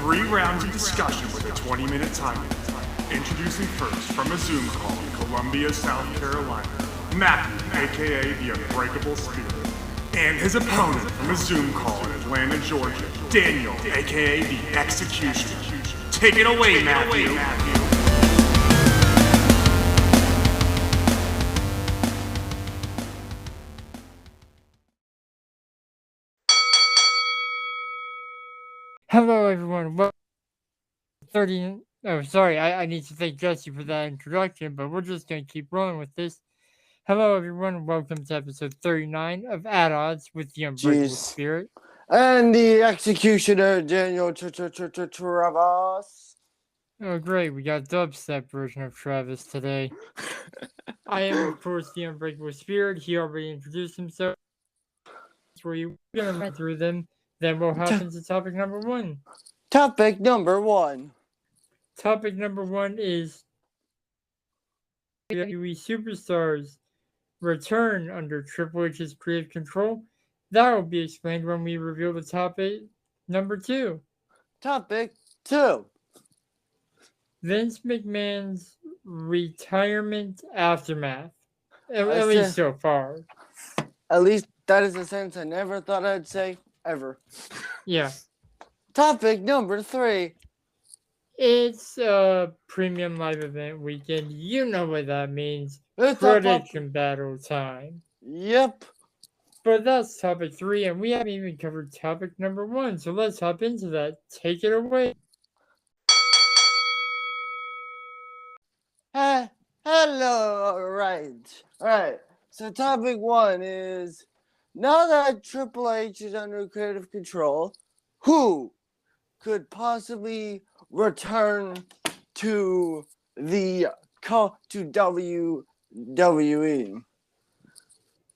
3 rounds of discussion with a 20-minute time limit. Introducing first from a Zoom call in Columbia, South Carolina, Matthew, aka the Unbreakable Spirit. And his opponent from a Zoom call in Atlanta, Georgia, Daniel, aka the Executioner. Take it away, Matthew. Hello, everyone. Well, I need to thank Jesse for that introduction, but we're just going to keep rolling with this. Hello, everyone. Welcome to episode 39 of At Odds with the Unbreakable Spirit. And the Executioner, Daniel Travis. Oh, great. We got dubstep version of Travis today. I am, of course, the Unbreakable Spirit. He already introduced himself. We're going to run through them. Then we'll hop into topic number one. Topic number one is WWE Superstars return under Triple H's creative control. That will be explained when we reveal the topic number two. Topic 2. Vince McMahon's retirement aftermath. At least so far. At least that is a sentence I never thought I'd say, ever. Yeah. Topic number 3. It's a premium live event weekend. You know what that means. It's prediction battle time. Yep. But that's topic 3, and we haven't even covered topic number 1, so let's hop into that. Take it away. Hello. All right. So topic 1 is, now that Triple H is under creative control, who could possibly return to WWE?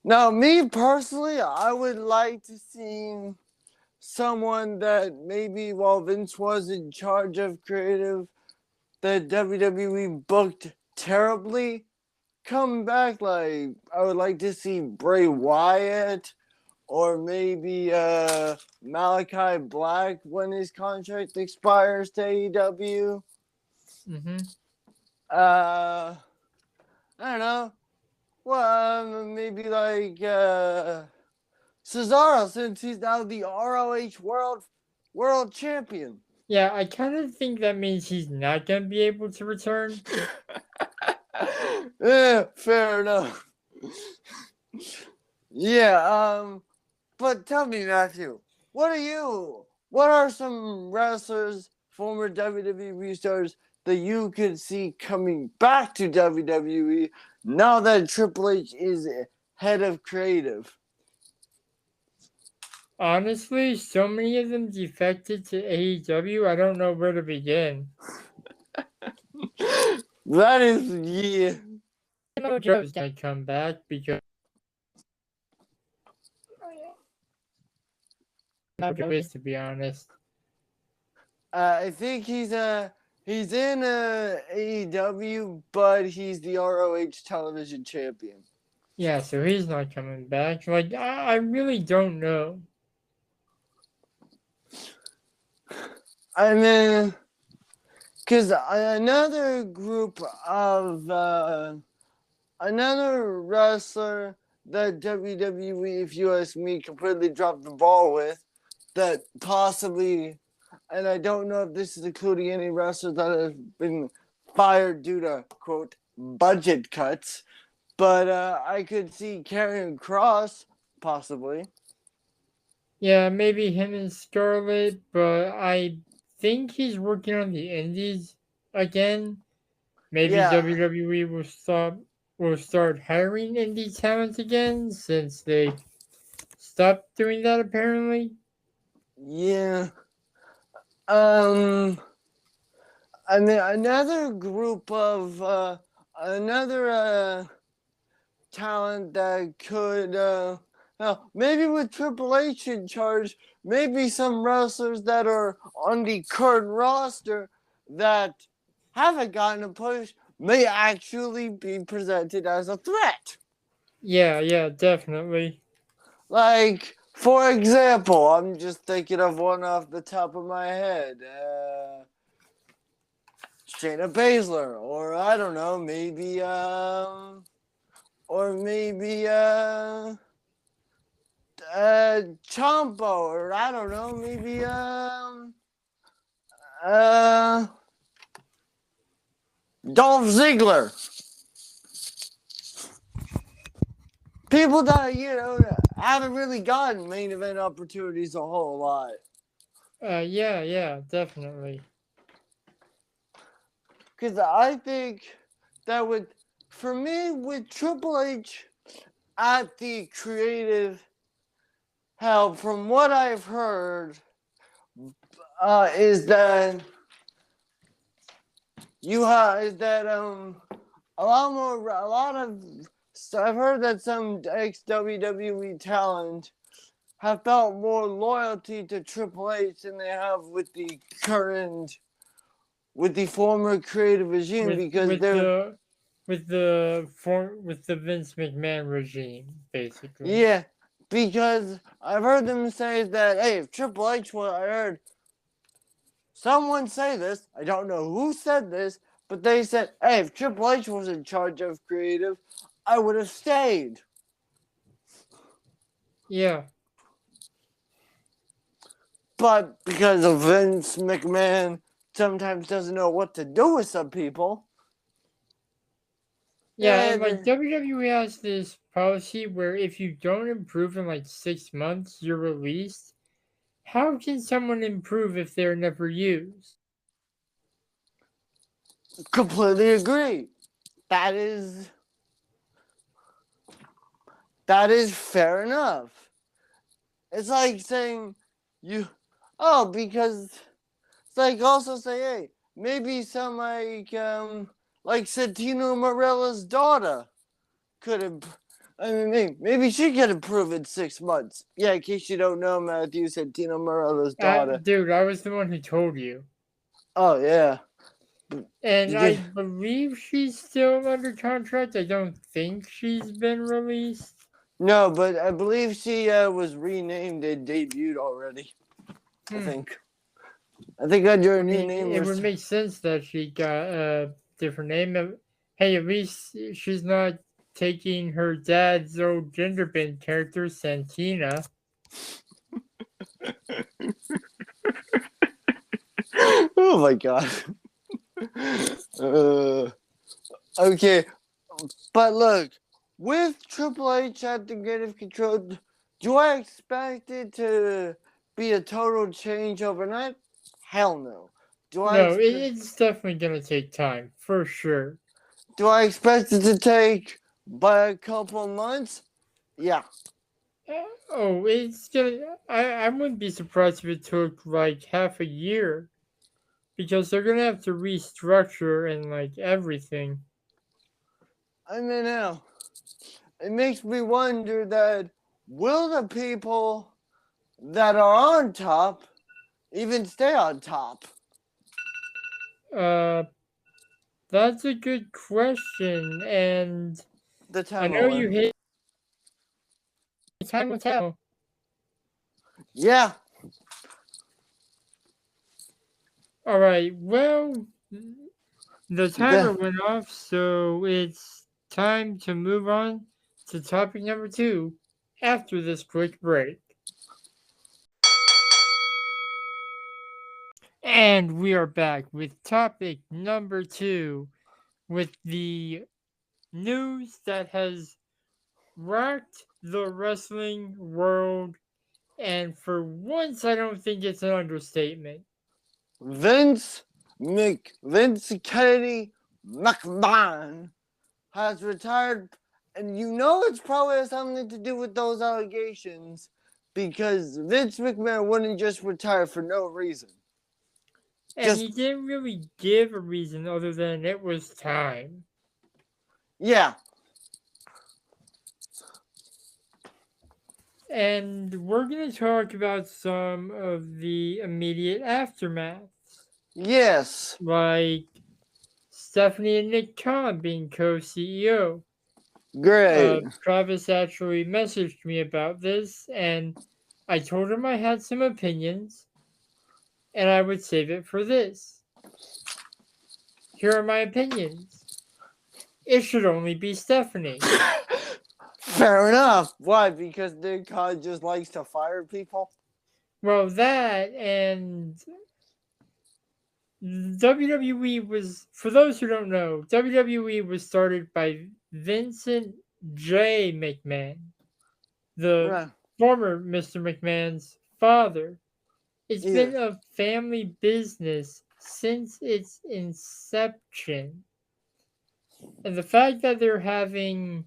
Now, me personally, I would like to see someone that maybe while Vince was in charge of creative, that WWE booked terribly, come back. Like, I would like to see Bray Wyatt, or maybe Malachi Black when his contract expires to AEW. I don't know. Well, maybe like Cesaro, since he's now the ROH World Champion. Yeah, I kind of think that means he's not going to be able to return. Yeah, fair enough. Yeah, but tell me, Matthew, what are some wrestlers, former WWE stars, that you could see coming back to WWE now that Triple H is head of creative? Honestly, so many of them defected to AEW, I don't know where to begin. That is, yeah. Joe's gonna come back because to be honest. I think he's in AEW, but he's the ROH television champion. Yeah, so he's not coming back. Like, I really don't know. I mean, because another group of another wrestler that WWE, if you ask me, completely dropped the ball with, that possibly, and I don't know if this is including any wrestlers that have been fired due to, quote, budget cuts, but I could see Karrion Kross, possibly. Yeah, maybe him and Scarlett, but I think he's working on the indies again. Maybe WWE will start hiring indie talent again, since they stopped doing that apparently. Yeah. I mean, another group of talent that could maybe with Triple H in charge, maybe some wrestlers that are on the current roster that haven't gotten a push may actually be presented as a threat. Yeah, definitely. Like, For example, I'm just thinking of one off the top of my head. Shayna Baszler, or I don't know, maybe Ciampa, or I don't know, maybe Dolph Ziggler. People that haven't really gotten main event opportunities a whole lot. Yeah, definitely. Because I think that for me, with Triple H at the creative help, from what I've heard, is that I've heard that some ex-WWE talent have felt more loyalty to Triple H than they have with the former creative regime, because they're with the Vince McMahon regime, basically. Yeah, because I've heard them say that, hey, if Triple H I heard someone say this, I don't know who said this, but they said, hey, if Triple H was in charge of creative, I would have stayed. Yeah. But because of Vince McMahon sometimes doesn't know what to do with some people. Yeah, and like WWE has this policy where if you don't improve in like 6 months, you're released. How can someone improve if they're never used? Completely agree. That is fair enough. It's like saying because it's like also say, hey, maybe some like Santino Marella's daughter could have. I mean, maybe she could improve in 6 months. Yeah, in case you don't know, Matthew, Santino Marella's daughter. Dude, I was the one who told you. Oh, yeah. And I believe she's still under contract. I don't think she's been released. No, but I believe she was renamed and debuted already. I think under a new name. It would make sense that she got a different name. Hey, at least she's not taking her dad's old gender bend character, Santina. Oh my god. Okay, but look, with Triple H at the creative control, do I expect it to be a total change overnight? Hell no. It's definitely gonna take time, for sure. Do I expect it to take by a couple months? Yeah. It's gonna. I wouldn't be surprised if it took like half a year, because they're gonna have to restructure and like everything. I mean, now it makes me wonder that will the people that are on top even stay on top? That's a good question, and I know you hate. Time will tell. Yeah. All right. Well, the timer went off, so it's time to move on to topic number 2 after this quick break. And we are back with topic number 2, with the news that has rocked the wrestling world, and for once I don't think it's an understatement. Vince Kennedy McMahon has retired, and you know it's probably has something to do with those allegations, because Vince McMahon wouldn't just retire for no reason. And he didn't really give a reason other than it was time. Yeah. And we're going to talk about some of the immediate aftermath. Yes. Like Stephanie and Nick Khan being co-CEO. Great. Travis actually messaged me about this, and I told him I had some opinions, and I would save it for this. Here are my opinions. It should only be Stephanie. Fair enough. Why? Because Nick Khan just likes to fire people? Well, that and WWE was, for those who don't know, WWE was started by Vincent J. McMahon, the Right. former Mr. McMahon's father. It's Yeah. been a family business since its inception. And the fact that they're having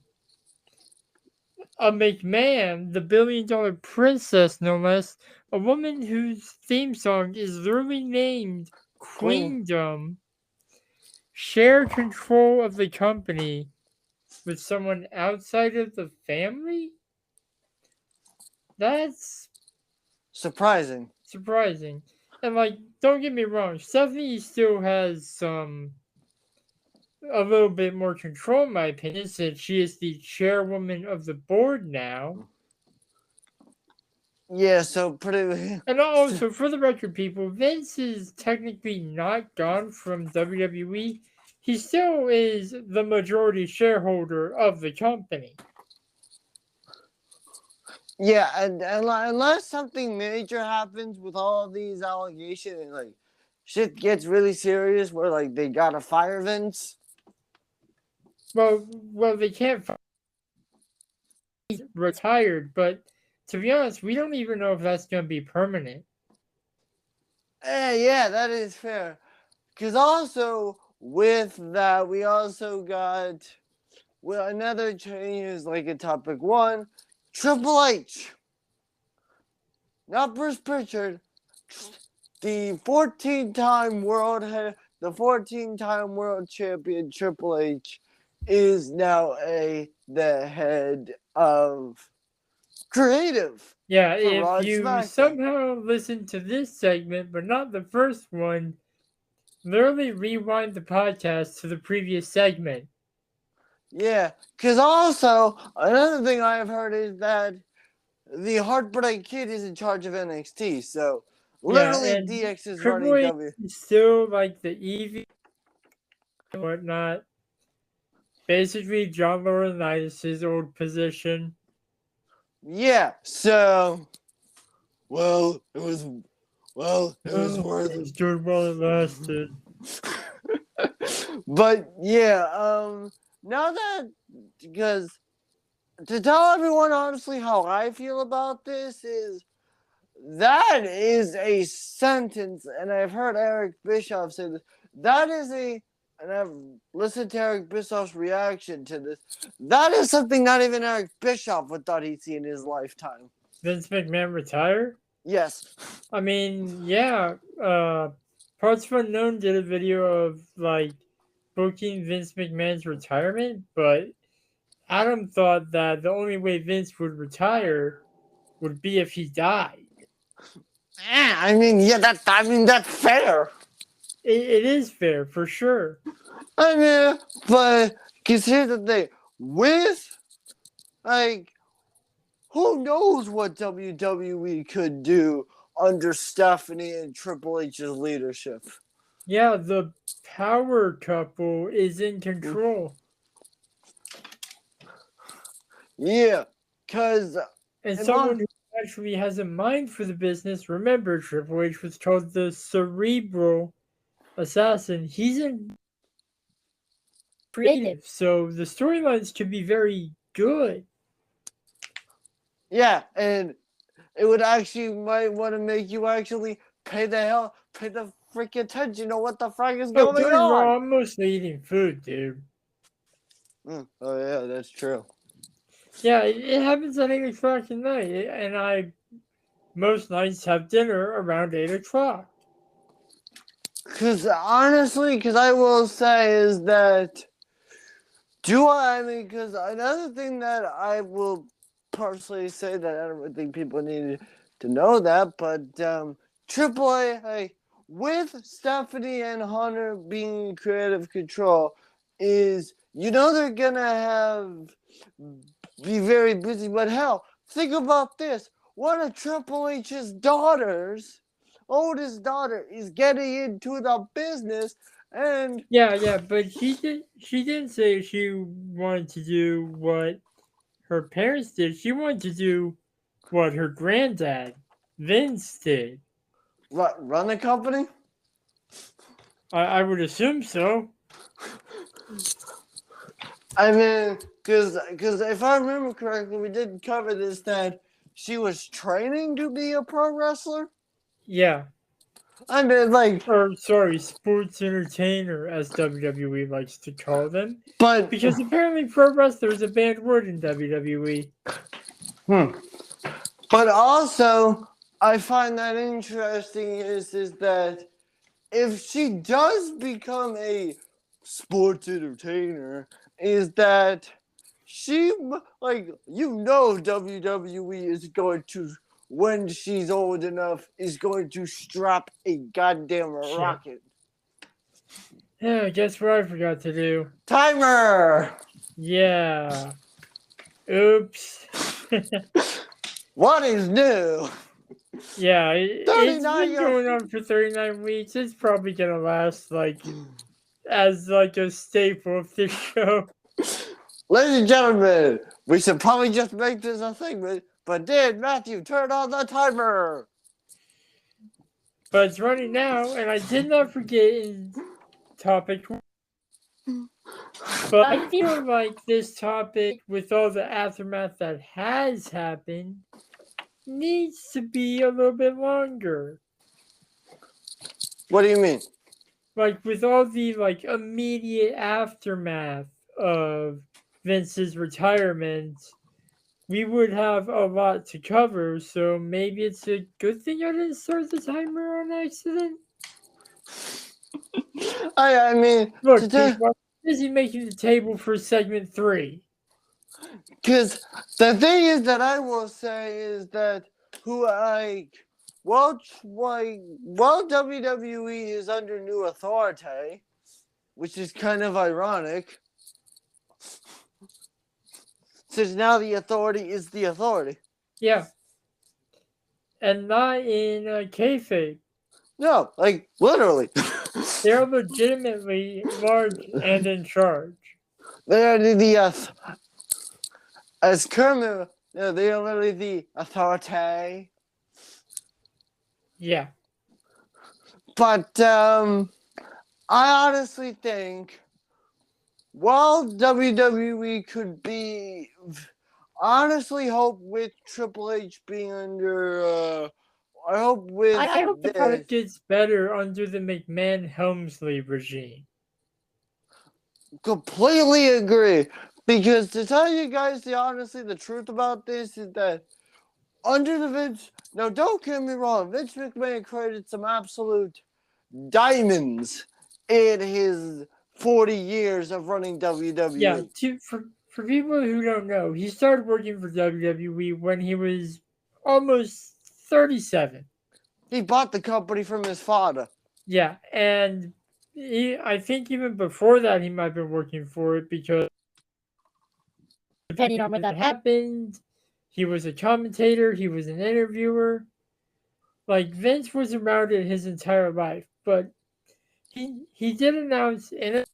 a McMahon, the billion-dollar princess, no less, a woman whose theme song is literally named Queendom, share control of the company with someone outside of the family? That's Surprising. surprising. And, like, don't get me wrong, Stephanie still has a little bit more control, in my opinion, since she is the chairwoman of the board now. Yeah, so pretty. And also, for the record, people, Vince is technically not gone from WWE. He still is the majority shareholder of the company. Yeah, and unless something major happens with all of these allegations and like shit gets really serious where like they gotta fire Vince. Well, they can't. He's retired, but to be honest, we don't even know if that's going to be permanent. Yeah, that is fair. Because also with that, we also got another change is like in topic one, Triple H, not Bruce Pritchard, the 14-time world champion Triple H is now the head of creative. Yeah, Raw if you SmackDown. somehow listen to this segment, but not the first one, literally rewind the podcast to the previous segment. Yeah, because also another thing I've heard is that the Heartbreak Kid is in charge of NXT. So literally, and DX is Triple running H W. is still like the EV and whatnot. Basically, John Laurinaitis' old position. Yeah. So, it was worth It it. was good while it lasted. But yeah, now that because to tell everyone honestly how I feel about this is that is a sentence, and I've heard Eric Bischoff say this. That is and I've listened to Eric Bischoff's reaction to this. That is something not even Eric Bischoff would thought he'd see in his lifetime. Vince McMahon retire? Yes. I mean, yeah. Parts of Unknown did a video of like booking Vince McMahon's retirement, but Adam thought that the only way Vince would retire would be if he died. Yeah, I mean, that's fair. It is fair, for sure. I mean, but because here's the thing, with like, who knows what WWE could do under Stephanie and Triple H's leadership? Yeah, the power couple is in control. Yeah, because And someone who actually has a mind for the business. Remember, Triple H was called the cerebral assassin. He's in creative, so the storylines could be very good. Yeah, and it would actually might want to make you actually pay the freaking attention to what the fuck is going on. I'm mostly eating food, dude. Oh yeah, that's true. Yeah, it happens at 8 o'clock at night, and I most nights have dinner around 8 o'clock. Because honestly, I will say is that, because another thing that I will personally say that I don't think people need to know that, but Triple A, with Stephanie and Hunter being in creative control, is, they're going to be very busy, but hell, think about this. one of Triple H's oldest daughter, is getting into the business, and Yeah, but she didn't say she wanted to do what her parents did. She wanted to do what her granddad, Vince, did. run a company. I would assume so. I mean, because if I remember correctly, we did cover this, that she was training to be a pro wrestler. Yeah. I mean, like, Or, sorry, sports entertainer, as WWE likes to call them. but Because apparently pro wrestler is a banned word in WWE. But also, I find that interesting is that if she does become a sports entertainer, is that she, like, WWE is going to, when she's old enough, is going to strap a goddamn rocket. Yeah, guess what I forgot to do? Timer! Yeah. Oops. What is new? Yeah, it's 39 been going on for 39 weeks. It's probably gonna last as a staple of this show. Ladies and gentlemen, we should probably just make this a thing, but did Matthew turn on the timer? But it's running now, and I did not forget in topic. But I feel like this topic, with all the aftermath that has happened, needs to be a little bit longer. What do you mean? Like, with all the immediate aftermath of Vince's retirement, we would have a lot to cover, so maybe it's a good thing I didn't start the timer on accident. I mean, Look, I'm busy making the table for segment 3. Because the thing is that I will say is that while WWE is under new authority, which is kind of ironic, since now the authority is the authority. Yeah. And not in kayfabe. No, like, literally. They're legitimately large and in charge. They are as Kermit, they are literally the authority. Yeah. But I honestly think while WWE could be, honestly hope with Triple H being under, I hope the product gets better under the McMahon-Helmsley regime. Completely agree. Because to tell you guys the truth about this is that under the Vince, now don't get me wrong, Vince McMahon created some absolute diamonds in his 40 years of running WWE. Yeah, for people who don't know, he started working for WWE when he was almost 37. He bought the company from his father. Yeah, and I think even before that he might have been working for it, because depending on when that happened, he was a commentator, he was an interviewer. Like, Vince was around it his entire life, but he did announce in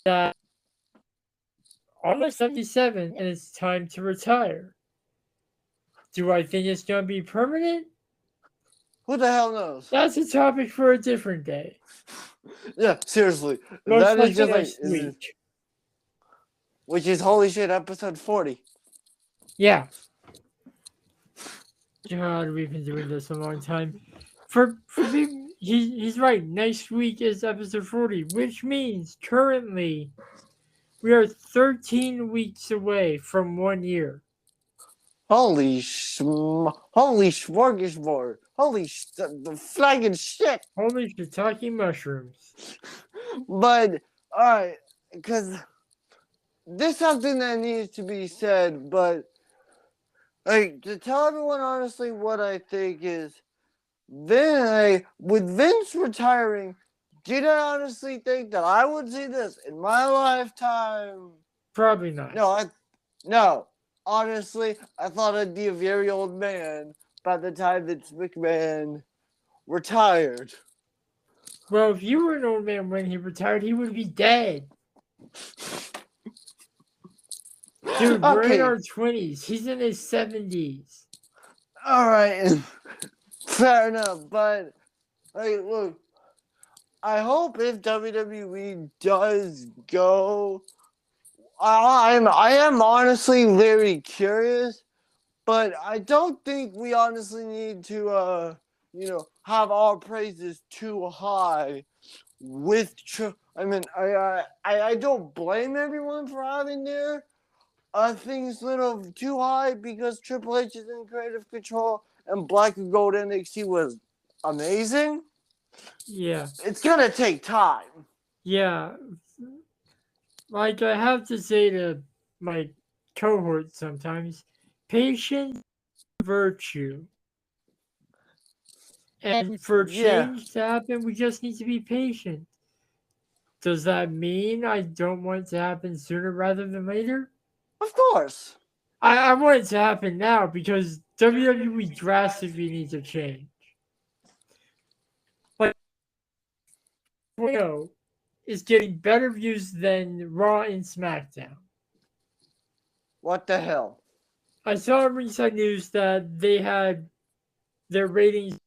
that almost 77 and it's time to retire. Do I think it's going to be permanent? Who the hell knows? That's a topic for a different day. Yeah, seriously. Most that is just next week. Which is, holy shit, episode 40. Yeah. God, we've been doing this a long time. For people, he's right. Next week is episode 40, which means currently we are 13 weeks away from 1 year. Holy smorgasbord. Holy the flagging shit. Holy shiitake mushrooms. But, alright, because there's something that needs to be said, but, like, to tell everyone honestly what I think is, with Vince retiring, did I honestly think that I would see this in my lifetime? Probably not. No. honestly, I thought I'd be a very old man by the time Vince McMahon retired. Well, if you were an old man when he retired, he would be dead. Dude, we're in Okay, our 20s. He's in his 70s. all right, fair enough. But like, look, I hope if WWE does go, I am honestly very curious, but I don't think we honestly need to have our praises too high with I mean I don't blame everyone for having their things little too high because Triple H is in creative control and Black and Gold NXT was amazing. Yeah. It's gonna take time. Yeah. Like I have to say to my cohort sometimes, patience, virtue. And for Yeah, change to happen, we just need to be patient. Does that mean I don't want it to happen sooner rather than later? of course. I want it to happen now because WWE drastically needs a change. Like, is getting better views than Raw and SmackDown. What the hell? I saw in recent news that they had their ratings.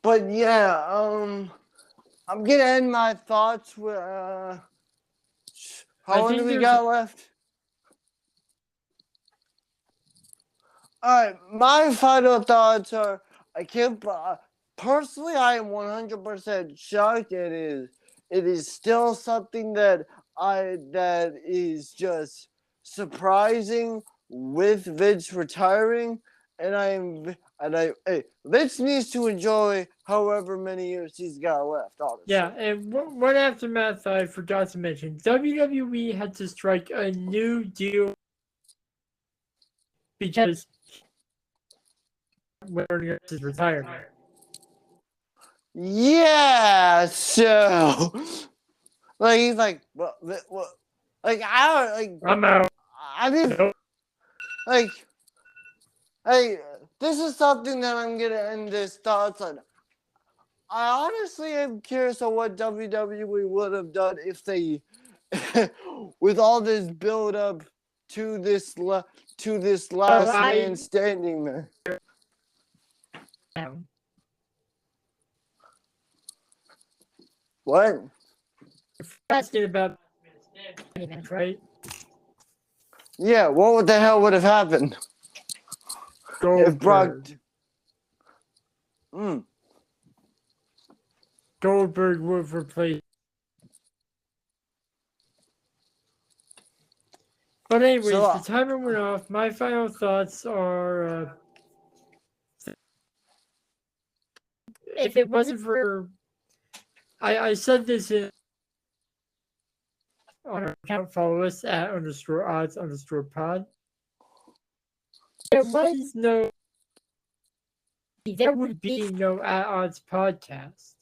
But yeah, I'm gonna end my thoughts with how long do we got left? All right, my final thoughts are I can't personally I am 100% shocked. It is still something that is just surprising with Vince retiring, and Vince needs to enjoy however many years he's got left. Honestly. Yeah, and one aftermath I forgot to mention: WWE had to strike a new deal because learning his retirement. Yeah, so like he's like, what, like I don't like. I'm out. I mean, Nope. like, hey, this is something that I'm gonna end this thoughts on. I honestly am curious on what WWE would have done if they, with all this build up to this last man standing there. What? Asking about right? Yeah, what the hell would have happened if Brock? Goldberg would have replaced. But anyways, So, the timer went off. My final thoughts are: if it wasn't for, I said this on our account. Follow us at _odds_pod. There would be no At Odds podcast.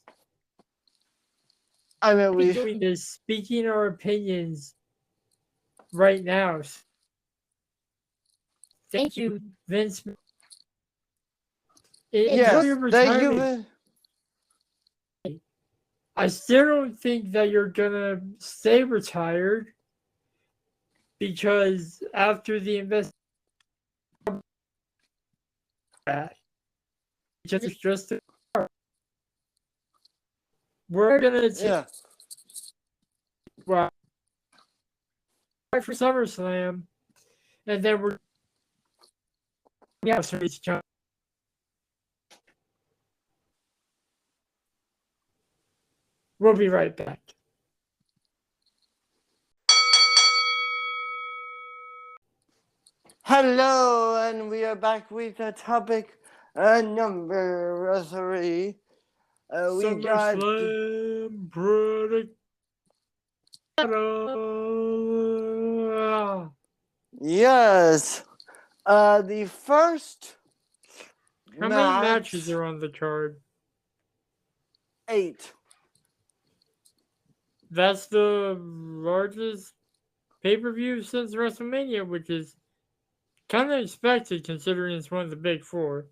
I mean, We're doing this, speaking our opinions right now. Thank you, Vince. Yes, thank you. I still don't think that you're gonna stay retired because after the investigation, just we're gonna well for SummerSlam, and then we're we'll be right back. Hello, and we are back with a topic number 3. We got SummerSlam prediction. Yes. The first How many matches are on the card? 8. that's the largest pay-per-view since WrestleMania, which is kind of expected considering it's one of the big four.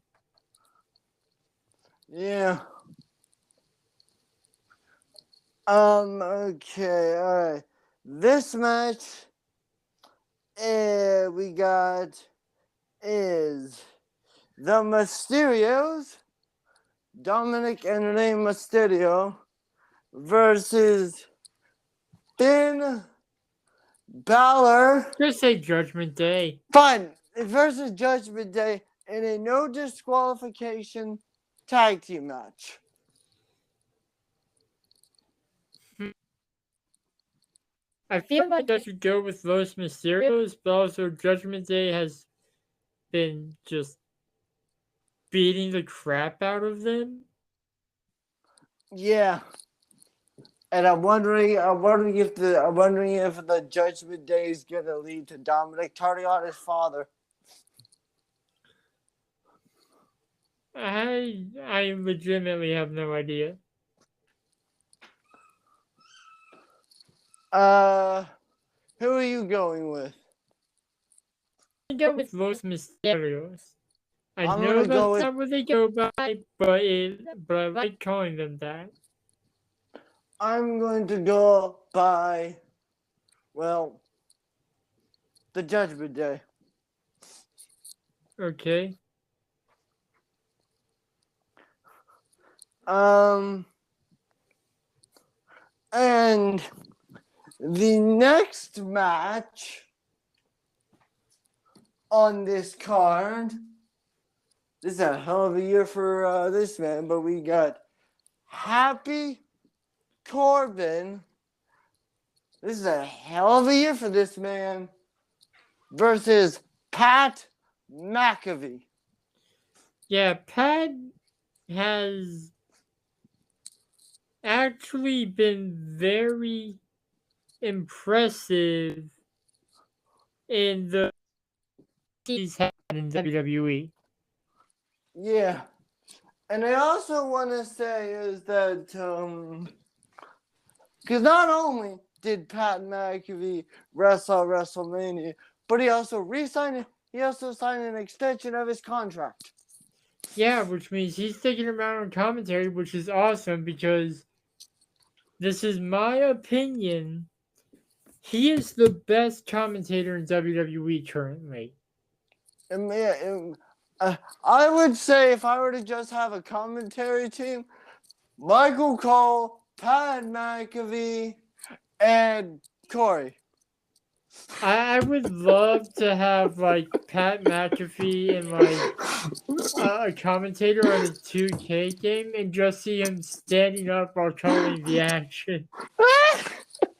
Yeah. Okay, alright. This match we got is the Mysterios, Dominic and Rey Mysterio, versus Finn Balor. Just say Judgment Day. Fine. Versus Judgment Day in a no disqualification tag team match. I feel like I should go with Los Mysterios, but also Judgment Day has been just beating the crap out of them. Yeah. And I'm wondering if the Judgment Day is gonna lead to Dominic turning on his father. I legitimately have no idea. Who are you going with? I go with Los Mysterios. I I'm know gonna that's go with- not what they go by, but I like calling them that. I'm going to go by, well, the Judgment Day. Okay. And the next match on this card, this is a hell of a year for this man, but we got Happy Corbin. This is a hell of a year for this man versus Pat McAfee. Yeah, Pat has actually been very impressive in the he's had in WWE. Yeah. And I also want to say is that, because not only did Pat McAfee wrestle WrestleMania, but he also signed an extension of his contract. Yeah, which means he's taking him out on commentary, which is awesome because this is my opinion. He is the best commentator in WWE currently. I would say if I were to just have a commentary team, Michael Cole, Pat McAfee, and Corey. I would love to have like Pat McAfee and like a commentator on a 2K game and just see him standing up while calling the action.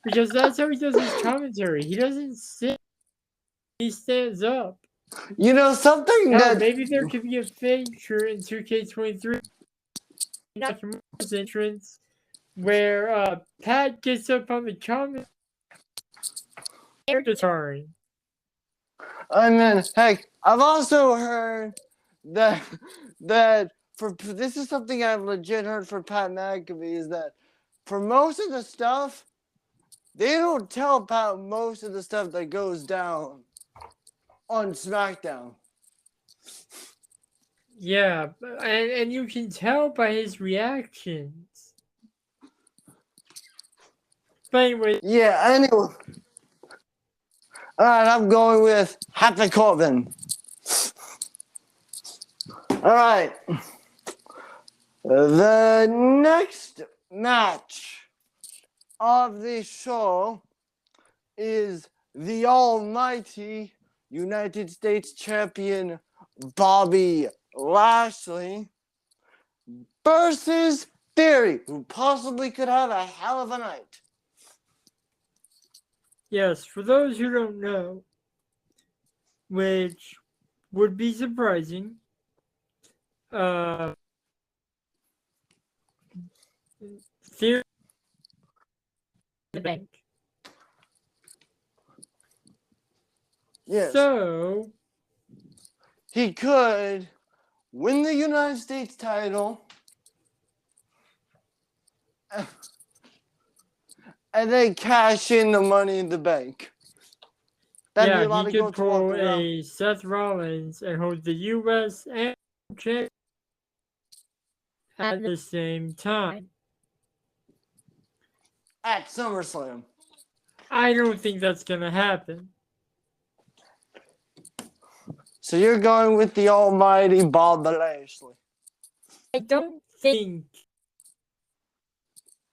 Because that's how he does his commentary. He doesn't sit, he stands up. You know, something Hell, that maybe there could be a feature in 2K23 Nakamura's entrance where Pat gets up on the comment air guitaring. And then, heck, I've also heard that for this is something I've legit heard for Pat McAfee is that for most of the stuff, they don't tell Pat most of the stuff that goes down on SmackDown. Yeah, and you can tell by his reactions. But anyway, Yeah, anyway. Alright, I'm going with Happy Corbin. Alright. The next match of the show is the almighty United States champion Bobby Lashley versus Theory, who possibly could have a hell of a night. yes, for those who don't know, which would be surprising, Theory the bank. Yes. So He could win the United States title and then cash in the Money in the Bank. That'd be a lot he of could gold to walk pull around. a Seth Rollins and hold the U.S. and champ at the same time. At SummerSlam. I don't think that's gonna happen. So you're going with the almighty Bobby Lashley. I don't think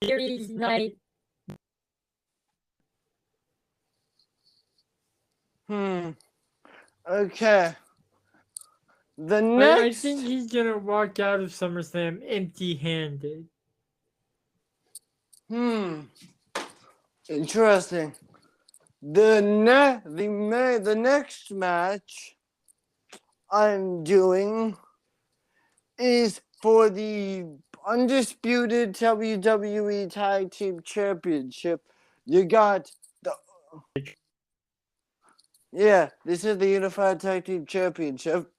Series Night. Okay. The I next. think he's gonna walk out of SummerSlam empty-handed. Interesting. The next match I'm doing is for the undisputed WWE Tag Team Championship. You got the this is the Unified Tag Team Championship.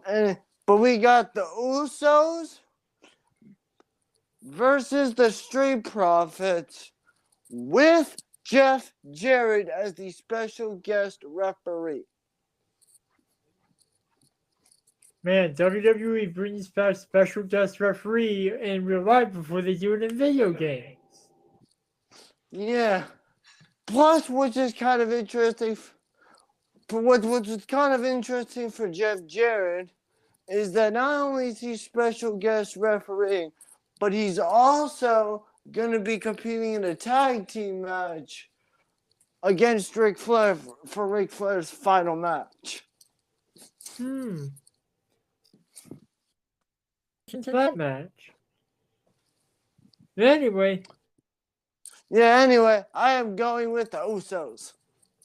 But we got the Usos versus the Street Profits with Jeff Jarrett as the special guest referee. Man, WWE brings back special guest referee in real life before they do it in video games. Yeah. Plus, which is kind of interesting, what's kind of interesting for Jeff Jarrett is that not only is he special guest refereeing, but he's also going to be competing in a tag team match against Ric Flair for Ric Flair's final match. Into that match. Anyway. Yeah, anyway, I am going with the Usos.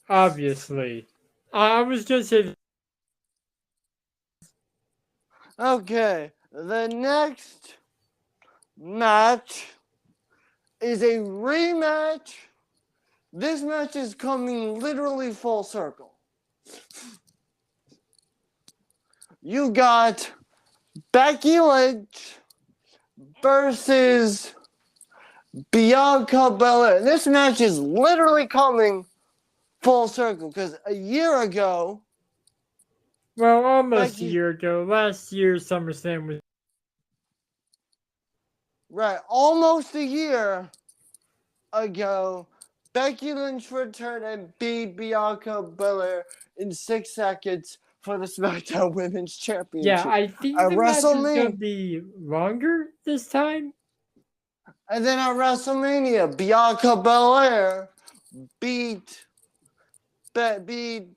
Obviously. I was going to say... Okay, the next match is a rematch. This match is coming literally full circle. You got Becky Lynch versus Bianca Belair. This match is literally coming full circle because a year ago. Well, almost a year ago. Last year's SummerSlam was... Right, almost a year ago, Becky Lynch returned and beat Bianca Belair in 6 seconds for the SmackDown Women's Championship. Yeah, I think the match is going to be longer this time. And then at WrestleMania, Bianca Belair beat Becky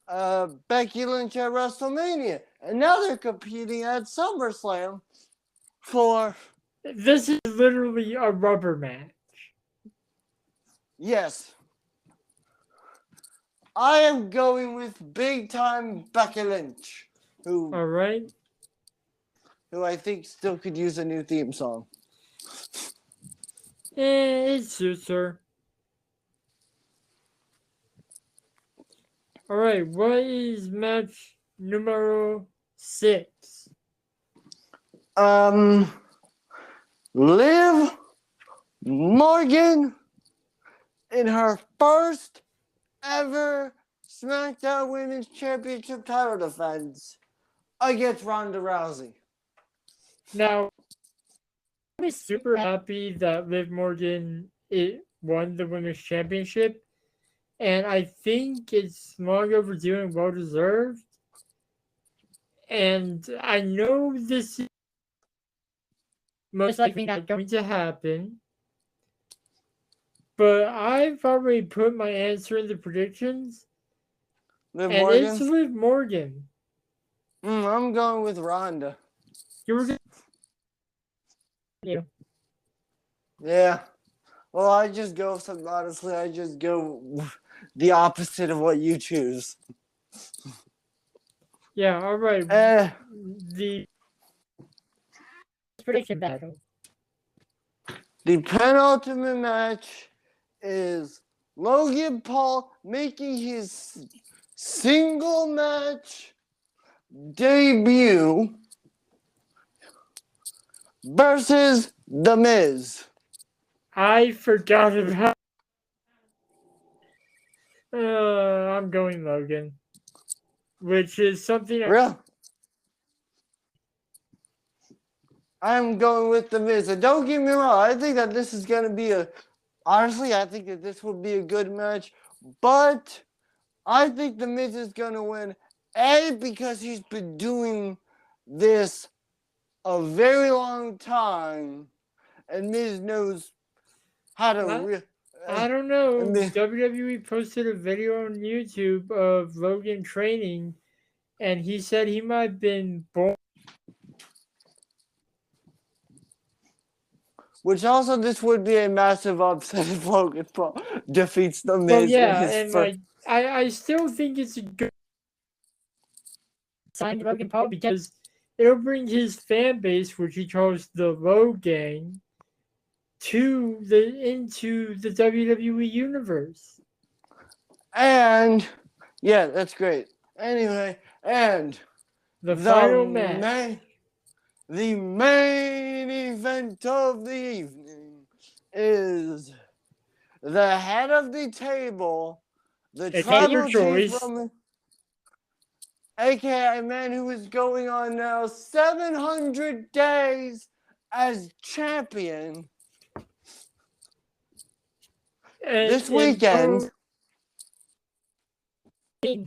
Lynch at WrestleMania. And now they're competing at SummerSlam for... This is literally a rubber match. Yes. I am going with big time Becky Lynch, who I think still could use a new theme song. It suits her. Alright, what is match numero 6? Liv Morgan in her first ever SmackDown Women's Championship title defense against Ronda Rousey. Now, I'm super happy that Liv Morgan won the Women's Championship, and I think it's long overdue and well deserved. And I know this is most likely not going to happen, but I've already put my answer in the predictions. It's Liv Morgan. I'm going with Ronda. Yeah. Well, I just go the opposite of what you choose. Yeah, all right. The prediction battle. The penultimate match is Logan Paul making his single match debut versus The Miz. I forgot about. I'm going Logan, which is something. Real. I'm going with The Miz. And don't get me wrong, I think that this is going to be honestly, I think that this will be a good match. But I think The Miz is going to win. A, because he's been doing this a very long time. And Miz knows how to... I don't know. and then- WWE posted a video on YouTube of Logan training, and he said he might have been born. Which also, this would be a massive upset if Logan Paul defeats The Miz. Well, in yeah, his and first- I still think it's a good sign to Logan Paul because it'll bring his fan base, which he calls the Low Gang, into the WWE universe. And yeah, that's great. Anyway, and The final match. The main event of the evening is the head of the table, the It's tribal your chief choice. from, aka a man who is going on now 700 days as champion. This weekend, the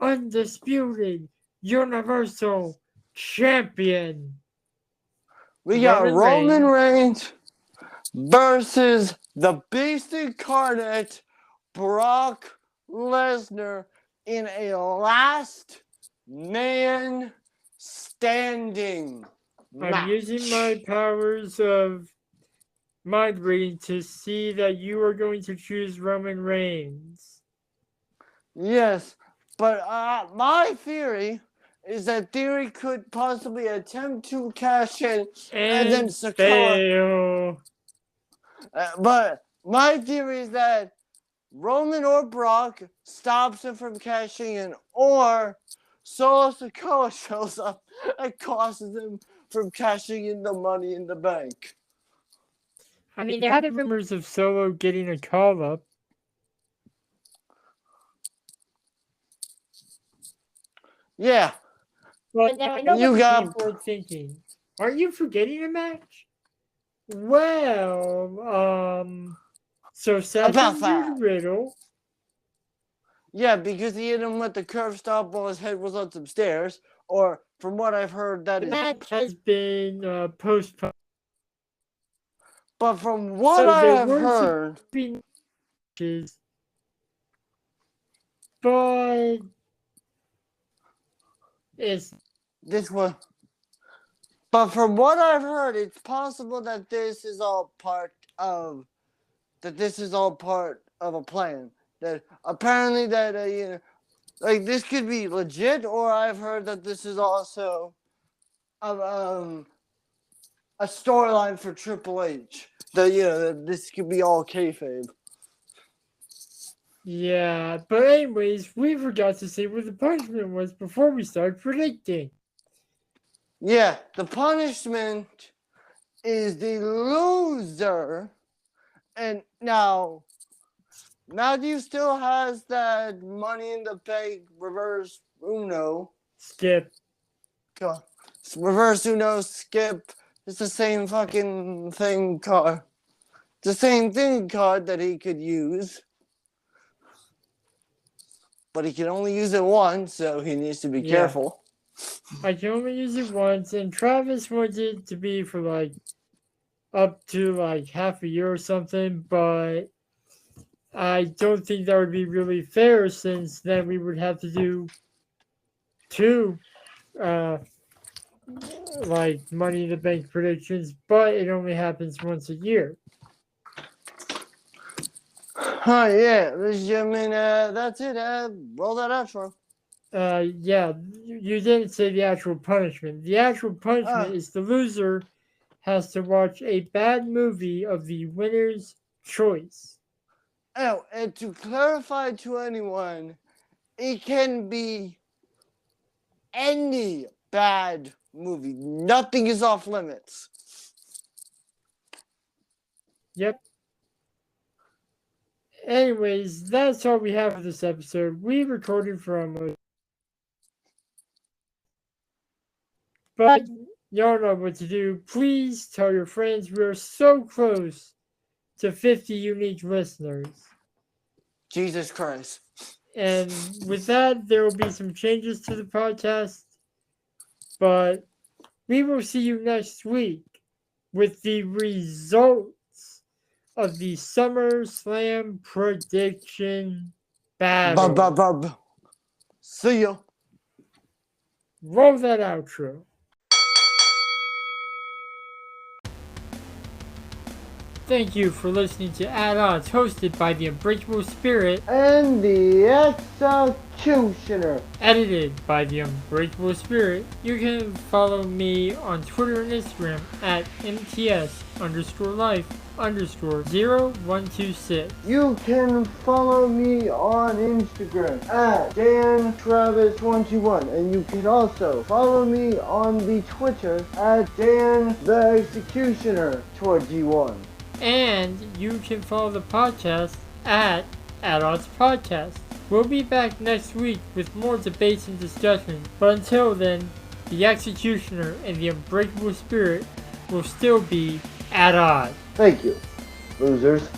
undisputed Universal Champion. we got Roman Roman Reigns versus the Beast Incarnate, Brock Lesnar, in a last man standing match. I'm using my powers of mind reading to see that you are going to choose Roman Reigns. Yes, but my theory is that Theory could possibly attempt to cash in and then Sikoa. fail. But my theory is that Roman or Brock stops him from cashing in, or Solo Sikoa shows up and causes him from cashing in the Money in the Bank. I mean, there have been rumors of Solo getting a call up. Yeah. Well, now I know You what got- people are thinking. Aren't you forgetting a match? Well, so Seth About and that. Riddle. Yeah, because he hit him with the curve stop while his head was on some stairs. Or, from what I've heard, that The is... match has been postponed. But from what So I there have were some- heard... Matches, but it's This one... But from what I've heard, it's possible that this is all part of... That this is all part of a plan. That apparently that, you know... Like, this could be legit, or I've heard that this is also... a storyline for Triple H. That, you know, that this could be all kayfabe. yeah. But anyways, we forgot to say what the punishment was before we start predicting. Yeah, the punishment is the loser. And now, Matthew still has that Money in the Bank reverse Uno. Skip. Reverse Uno skip. It's the same fucking thing card. The same thing card that he could use. But he can only use it once, so he needs to be Yeah. careful. I can only use it once, and Travis wants it to be for like up to like half a year or something, but I don't think that would be really fair since then we would have to do two like Money in the Bank predictions, but it only happens once a year. Yeah, ladies and gentlemen, that's it. Roll that outro. Yeah, you didn't say the actual punishment. The actual punishment is the loser has to watch a bad movie of the winner's choice. Oh, and to clarify to anyone, it can be any bad movie. Nothing is off limits. Yep. Anyways, that's all we have for this episode. We recorded from but y'all know what to do. Please tell your friends. We are so close to 50 unique listeners. Jesus Christ. And with that, there will be some changes to the podcast. But we will see you next week with the results of the SummerSlam prediction battle. See ya. Roll that outro. Thank you for listening to At Odds, hosted by the Unbreakable Spirit And the Executioner. edited by the Unbreakable Spirit. You can follow me on Twitter and Instagram at MTS_life_0126. You can follow me on Instagram at DanTravis121, and you can also follow me on the Twitter at DanTheExecutioner21. And you can follow the podcast at Odds Podcast. We'll be back next week with more debates and discussions. But until then, the Executioner and the Unbreakable Spirit will still be at odds. Thank you, losers.